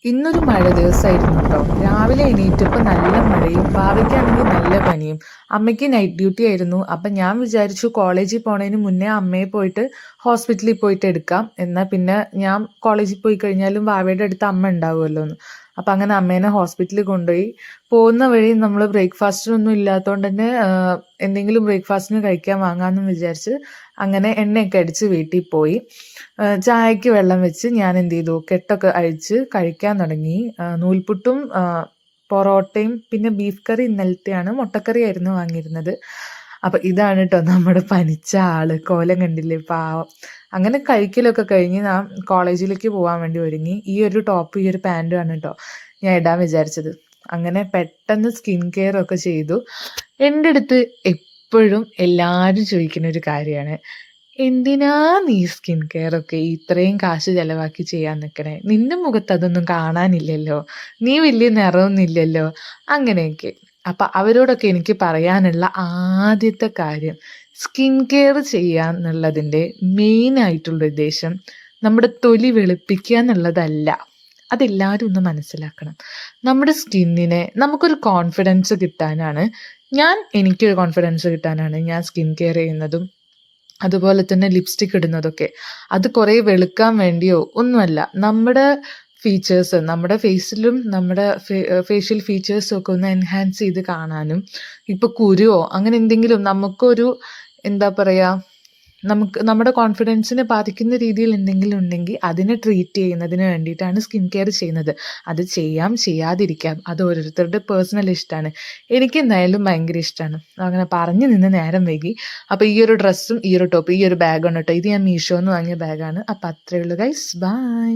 ഇന്നൊരു മഴ ദിവസമായിരുന്നു കേട്ടോ. രാവിലെ എണീറ്റപ്പോൾ നല്ല മഴയും വാവയ്ക്കാണെങ്കിൽ നല്ല പനിയും. അമ്മയ്ക്ക് നൈറ്റ് ഡ്യൂട്ടി ആയിരുന്നു. അപ്പം ഞാൻ വിചാരിച്ചു കോളേജിൽ പോണതിന് മുന്നേ അമ്മയെ പോയിട്ട് ഹോസ്പിറ്റലിൽ പോയിട്ട് എടുക്കാം. എന്നാൽ പിന്നെ ഞാൻ കോളേജിൽ പോയി കഴിഞ്ഞാലും വാവയുടെ അടുത്ത് അമ്മ ഉണ്ടാവുമല്ലോ എന്ന്. അപ്പം അങ്ങനെ അമ്മേനെ ഹോസ്പിറ്റലിൽ കൊണ്ടുപോയി. പോകുന്ന വഴി നമ്മൾ ബ്രേക്ക്ഫാസ്റ്റിനൊന്നും ഇല്ലാത്തതുകൊണ്ട് തന്നെ എന്തെങ്കിലും ബ്രേക്ക്ഫാസ്റ്റിന് കഴിക്കാൻ വാങ്ങാമെന്നും വിചാരിച്ച് അങ്ങനെ എണ്ണയൊക്കെ അടിച്ച് വീട്ടിൽ പോയി. ചായക്ക് വെള്ളം വെച്ച് ഞാൻ എന്ത് ചെയ്തു, കെട്ടൊക്കെ അഴിച്ച് കഴിക്കാൻ തുടങ്ങി. നൂൽപുട്ടും പൊറോട്ടയും പിന്നെ ബീഫ് കറി ഇന്നലത്തെയാണ്, മുട്ടക്കറി ആയിരുന്നു വാങ്ങിയിരുന്നത്. അപ്പൊ ഇതാണ് കേട്ടോ നമ്മുടെ പനിച്ച ആള്, കോലം കണ്ടില്ലേ പാവം. അങ്ങനെ കഴിക്കലൊക്കെ കഴിഞ്ഞ് ഞാൻ കോളേജിലേക്ക് പോകാൻ വേണ്ടി ഒരുങ്ങി. ഈ ഒരു ടോപ്പ് ഈ ഒരു പാൻറ്റുമാണ് കേട്ടോ ഞാൻ ഇടാൻ വിചാരിച്ചത്. അങ്ങനെ പെട്ടെന്ന് സ്കിൻ കെയർ ഒക്കെ ചെയ്തു. എൻ്റെ അടുത്ത് എപ്പോഴും എല്ലാവരും ചോദിക്കുന്ന ഒരു കാര്യമാണ്, എന്തിനാ നീ സ്കിൻ കെയർ ഒക്കെ ഇത്രയും കാശ് ചെലവാക്കി ചെയ്യാൻ നിൽക്കണേ? നിന്റെ മുഖത്ത് അതൊന്നും കാണാനില്ലല്ലോ, നീ വലിയ നിറമൊന്നുമില്ലല്ലോ, അങ്ങനെയൊക്കെ. അപ്പം അവരോടൊക്കെ എനിക്ക് പറയാനുള്ള ആദ്യത്തെ കാര്യം, സ്കിൻ കെയർ ചെയ്യുക എന്നുള്ളതിൻ്റെ മെയിൻ ആയിട്ടുള്ള ഉദ്ദേശം നമ്മുടെ തൊലി വെളുപ്പിക്കുക എന്നുള്ളതല്ല. അതെല്ലാവരും ഒന്ന് മനസ്സിലാക്കണം. നമ്മുടെ സ്കിന്നിനെ നമുക്കൊരു കോൺഫിഡൻസ് കിട്ടാനാണ്, എനിക്കൊരു കോൺഫിഡൻസ് കിട്ടാനാണ് ഞാൻ സ്കിൻ കെയർ ചെയ്യുന്നതും അതുപോലെ തന്നെ ലിപ്സ്റ്റിക് ഇടുന്നതൊക്കെ. അത് കുറേ വെളുക്കാൻ വേണ്ടിയോ ഒന്നുമല്ല. നമ്മുടെ ഫീച്ചേഴ്സ്, നമ്മുടെ ഫേസിലും നമ്മുടെ ഫേഷ്യൽ ഫീച്ചേഴ്സും ഒക്കെ ഒന്ന് എൻഹാൻസ് ചെയ്ത് കാണാനും, ഇപ്പോൾ കുരുവോ അങ്ങനെ എന്തെങ്കിലും നമുക്കൊരു എന്താ പറയുക, നമ്മുടെ കോൺഫിഡൻസിനെ ബാധിക്കുന്ന രീതിയിൽ എന്തെങ്കിലും ഉണ്ടെങ്കിൽ അതിനെ ട്രീറ്റ് ചെയ്യുന്നതിന് വേണ്ടിയിട്ടാണ് സ്കിൻ കെയർ ചെയ്യുന്നത്. അത് ചെയ്യാം, ചെയ്യാതിരിക്കാം, അത് ഓരോരുത്തരുടെ പേഴ്സണൽ ഇഷ്ടമാണ്. എനിക്ക് എന്തായാലും ഭയങ്കര ഇഷ്ടമാണ്. അങ്ങനെ പറഞ്ഞു നിന്ന് നേരം വൈകി. അപ്പോൾ ഈ ഒരു ഡ്രസ്സും ഈ ഒരു ടോപ്പ് ഈ ഒരു ബാഗാണ് കേട്ടോ, ഇത് ഞാൻ മീഷോന്ന് വാങ്ങിയ ബാഗാണ്. അപ്പം അത്രയേ ഉള്ളൂ ഗൈസ്, ബൈ.